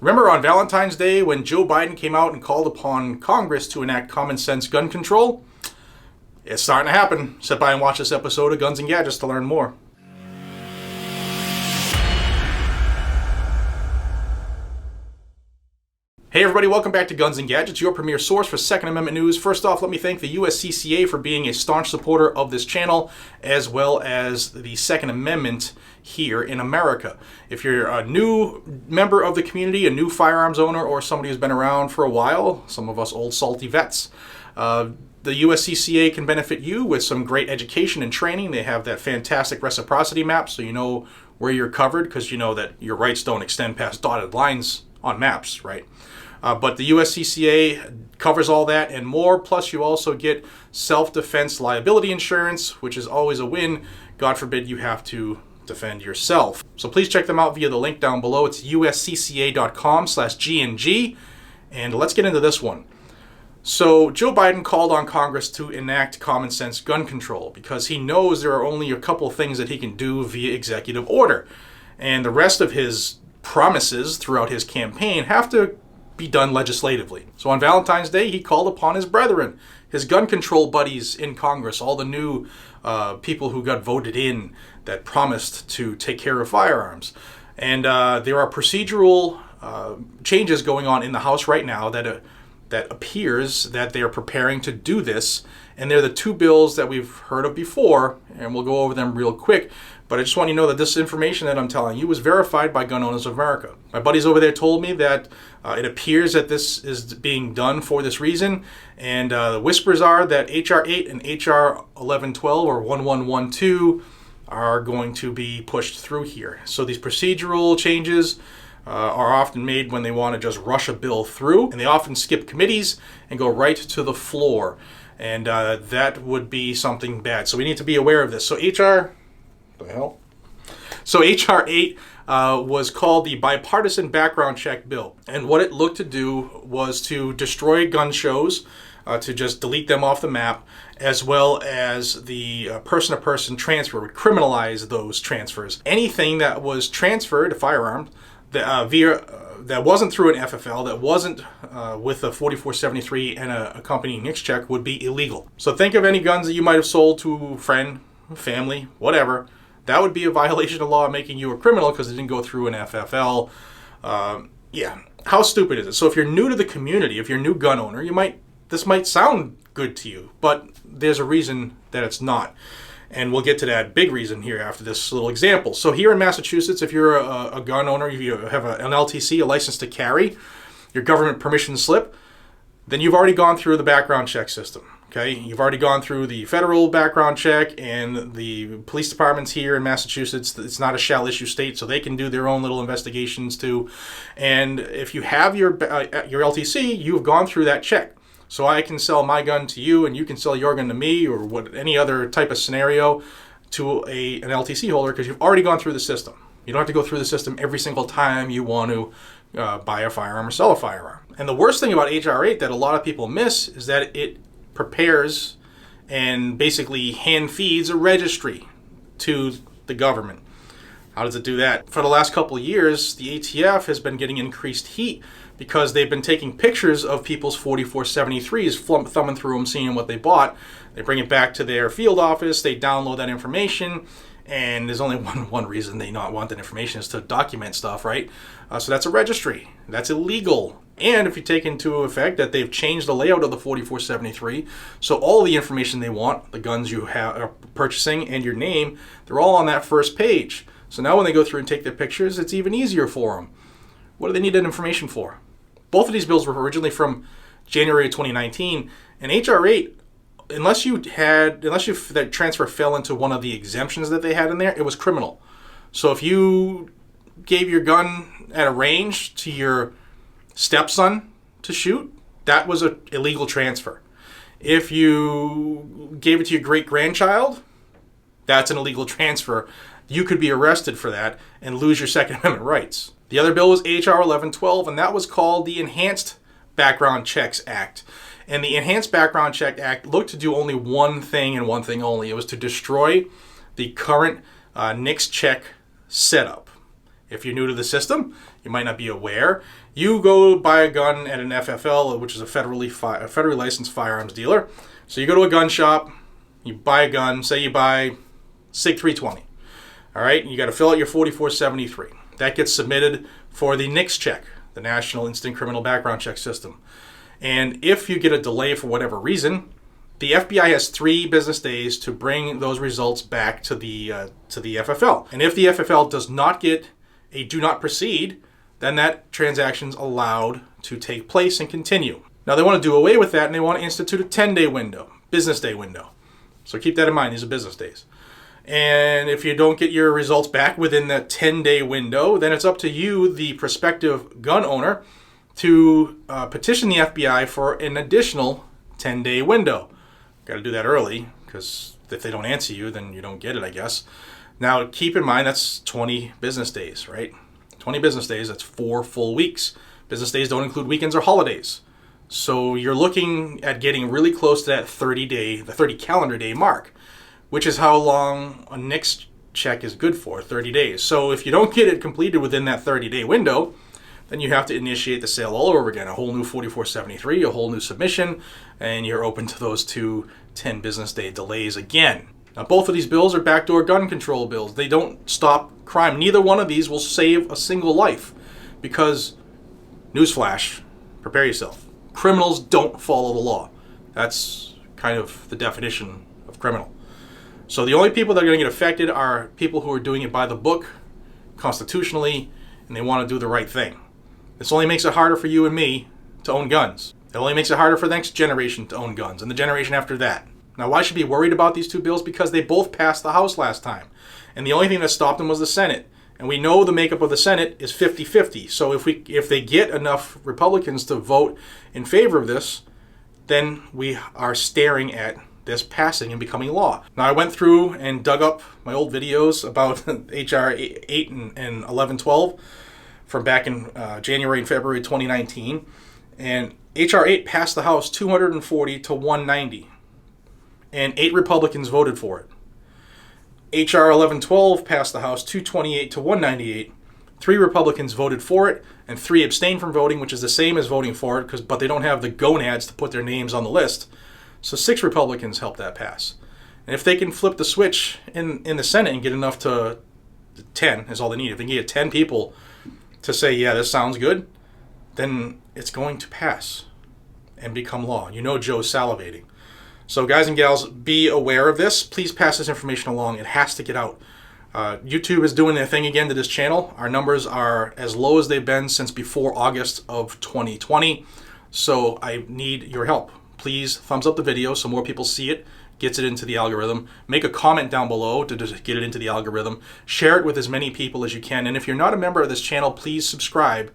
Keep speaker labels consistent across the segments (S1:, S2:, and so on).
S1: Remember on Valentine's Day when Joe Biden came out and called upon Congress to enact common sense gun control? It's starting to happen. Sit by and watch this episode of Guns and Gadgets to learn more. Hey everybody, welcome back to Guns and Gadgets, your premier source for Second Amendment news. First off, let me thank the USCCA for being a staunch supporter of this channel, as well as the Second Amendment here in America. If you're a new member of the community, a new firearms owner, or somebody who's been around for a while, some of us old salty vets, the USCCA can benefit you with some great education and training. They have that fantastic reciprocity map, so you know where you're covered, because you know that your rights don't extend past dotted lines on maps, right? But the USCCA covers all that and more, plus you also get self-defense liability insurance, which is always a win. God forbid you have to defend yourself. So please check them out via the link down below. It's uscca.com/GNG. And let's get into this one. So Joe Biden called on Congress to enact common sense gun control because he knows there are only a couple of things that he can do via executive order. And the rest of his promises throughout his campaign have to be done legislatively. So on Valentine's Day, he called upon his brethren, his gun control buddies in Congress, all the new people who got voted in that promised to take care of firearms. And there are procedural changes going on in the House right now that appears that they are preparing to do this. And they're the two bills that we've heard of before, and we'll go over them real quick. But I just want you to know that this information that I'm telling you was verified by Gun Owners of America. My buddies over there told me that it appears that this is being done for this reason. And the whispers are that H.R. 8 and H.R. 1112 or 1112 are going to be pushed through here. So these procedural changes are often made when they want to just rush a bill through. And they often skip committees and go right to the floor. And that would be something bad. So we need to be aware of this. So H.R. So H.R. 8 was called the Bipartisan Background Check Bill. And what it looked to do was to destroy gun shows, to just delete them off the map, as well as the person-to-person transfer, would criminalize those transfers. Anything that was transferred, a firearm, that wasn't through an FFL, that wasn't with a 4473 and a accompanying NICS check would be illegal. So think of any guns that you might have sold to a friend, family, whatever. That would be a violation of law, making you a criminal because it didn't go through an FFL. Yeah, how stupid is it? So if you're new to the community, if you're a new gun owner, this might sound good to you, but there's a reason that it's not. And we'll get to that big reason here after this little example. So here in Massachusetts, if you're a gun owner, if you have an LTC, a license to carry, your government permission slip, then you've already gone through the background check system. Okay, you've already gone through the federal background check, and the police departments here in Massachusetts, it's not a shall issue state, so they can do their own little investigations too. And if you have your LTC, you've gone through that check. So I can sell my gun to you, and you can sell your gun to me, or any other type of scenario to an LTC holder, because you've already gone through the system. You don't have to go through the system every single time you want to buy a firearm or sell a firearm. And the worst thing about H.R. 8 that a lot of people miss is that it prepares and basically hand feeds a registry to the government. How does it do that? For the last couple of years, the ATF has been getting increased heat because they've been taking pictures of people's 4473s, thumbing through them, seeing what they bought. They bring it back to their field office, they download that information, and there's only one reason they not want that information is to document stuff, right? So that's a registry. That's illegal. And if you take into effect that they've changed the layout of the 4473, so all the information they want, the guns you are purchasing and your name, they're all on that first page. So now when they go through and take their pictures, it's even easier for them. What do they need that information for? Both of these bills were originally from January of 2019, and H.R. 8, unless that transfer fell into one of the exemptions that they had in there, it was criminal. So if you gave your gun at a range to your stepson to shoot, that was an illegal transfer. If you gave it to your great-grandchild, that's an illegal transfer. You could be arrested for that and lose your Second Amendment rights. The other bill was H.R. 1112, and that was called the Enhanced Background Checks Act. And the Enhanced Background Check Act looked to do only one thing and one thing only. It was to destroy the current NICS check setup. If you're new to the system, you might not be aware. You go buy a gun at an FFL, which is a federally licensed firearms dealer. So you go to a gun shop, you buy a gun, say you buy SIG 320. All right, you got to fill out your 4473. That gets submitted for the NICS check, the National Instant Criminal Background Check System. And if you get a delay for whatever reason, the FBI has 3 business days to bring those results back to the FFL. And if the FFL does not get a do not proceed, then that transaction's allowed to take place and continue. Now they want to do away with that and they want to institute a 10-day window, business day window. So keep that in mind, these are business days. And if you don't get your results back within that 10-day window, then it's up to you, the prospective gun owner, to petition the FBI for an additional 10-day window. Got to do that early, because if they don't answer you, then you don't get it, I guess. Now, keep in mind, that's 20 business days, right? 20 business days, that's 4 full weeks. Business days don't include weekends or holidays. So you're looking at getting really close to that 30 calendar day mark, which is how long a NICS check is good for, 30 days. So if you don't get it completed within that 30-day window, then you have to initiate the sale all over again, a whole new 4473, a whole new submission, and you're open to those 2 10 business day delays again. Now, both of these bills are backdoor gun control bills. They don't stop crime. Neither one of these will save a single life because, newsflash, prepare yourself, criminals don't follow the law. That's kind of the definition of criminal. So the only people that are going to get affected are people who are doing it by the book, constitutionally, and they want to do the right thing. This only makes it harder for you and me to own guns. It only makes it harder for the next generation to own guns and the generation after that. Now, why should we be worried about these 2 bills? Because they both passed the House last time. And the only thing that stopped them was the Senate. And we know the makeup of the Senate is 50-50. So if they get enough Republicans to vote in favor of this, then we are staring at this passing and becoming law. Now, I went through and dug up my old videos about H.R. 8 and 1112 from back in January and February 2019. And H.R. 8 passed the House 240 to 190. And 8 Republicans voted for it. H.R. 1112 passed the House 228 to 198. 3 Republicans voted for it, and 3 abstained from voting, which is the same as voting for it, but they don't have the gonads to put their names on the list. So 6 Republicans helped that pass. And if they can flip the switch in the Senate and get enough to 10 is all they need. If they can get 10 people to say, yeah, this sounds good, then it's going to pass and become law. You know Joe's salivating. So guys and gals, be aware of this. Please pass this information along. It has to get out. YouTube is doing their thing again to this channel. Our numbers are as low as they've been since before August of 2020. So I need your help. Please thumbs up the video so more people see it, gets it into the algorithm. Make a comment down below to just get it into the algorithm. Share it with as many people as you can. And if you're not a member of this channel, please subscribe,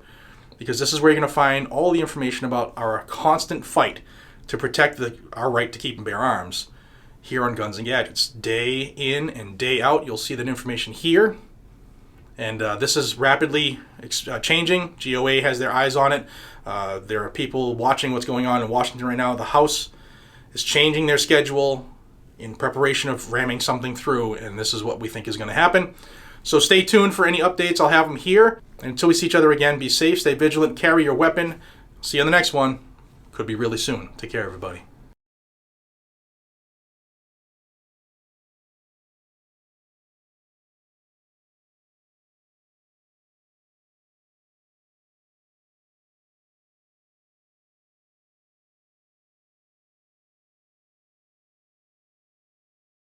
S1: because this is where you're going to find all the information about our constant fight to protect our right to keep and bear arms here on Guns and Gadgets. Day in and day out, you'll see that information here. And this is rapidly changing. GOA has their eyes on it. There are people watching what's going on in Washington right now. The House is changing their schedule in preparation of ramming something through, and this is what we think is going to happen. So stay tuned for any updates. I'll have them here. And until we see each other again, be safe, stay vigilant, carry your weapon. See you on the next one. Could be really soon. Take care, everybody.